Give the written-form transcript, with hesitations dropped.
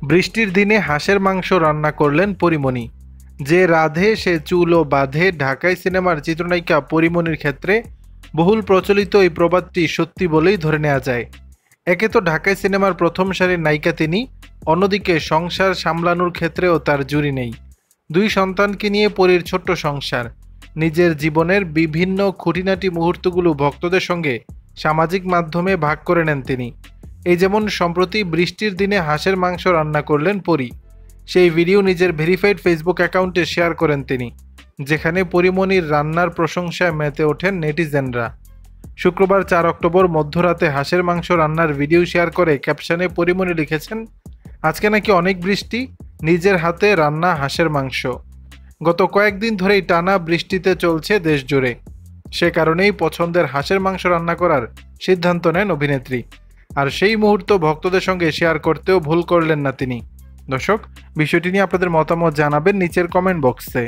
বৃষ্টির দিনে হাঁসের মাংস রান্না করলেন পরীমণি। যে রাধে সে চুলও বাঁধে ঢাকাই সিনেমার চিত্রনায়িকা পরীমণির ক্ষেত্রে বহুল প্রচলিত এই প্রবাদটি সত্যি বলেই ধরে নেওয়া যায়। একে তো ঢাকাই সিনেমার প্রথম সারির নায়িকা তিনি, অন্যদিকে সংসার সামলানোর ক্ষেত্রেও তার জুড়ি নেই। দুই সন্তানকে নিয়ে পরীর ছোট্ট সংসার, নিজের জীবনের বিভিন্ন খুঁটিনাটি মুহূর্তগুলো ভক্তদের সঙ্গে সামাজিক মাধ্যমে ভাগ করে নেন তিনি। এই যেমন সম্প্রতি বৃষ্টির দিনে হাঁসের মাংস রান্না করলেন পরী। সেই ভিডিও নিজের ভেরিফাইড ফেসবুক অ্যাকাউন্টে শেয়ার করেন তিনি, যেখানে পরীমণির রান্নার প্রশংসায় মেতে ওঠেন নেটিজেনরা। শুক্রবার 4 অক্টোবর মধ্যরাতে হাঁসের মাংস রান্নার ভিডিও শেয়ার করে ক্যাপশনে পরীমণি লিখেছেন, আজকে নাকি অনেক বৃষ্টি, নিজের হাতে রান্না হাঁসের মাংস। গত কয়েকদিন ধরেই টানা বৃষ্টিতে চলছে দেশ জুড়ে, সে কারণেই পছন্দের হাঁসের মাংস রান্না করার সিদ্ধান্ত নেন অভিনেত্রী। আর সেই মুহূর্ত ভক্তদের সঙ্গে শেয়ার করতেও ভুল করলেন না তিনি। দর্শক, বিষয়টি নিয়ে আপনাদের মতামত জানাবেন নিচের কমেন্ট বক্সে।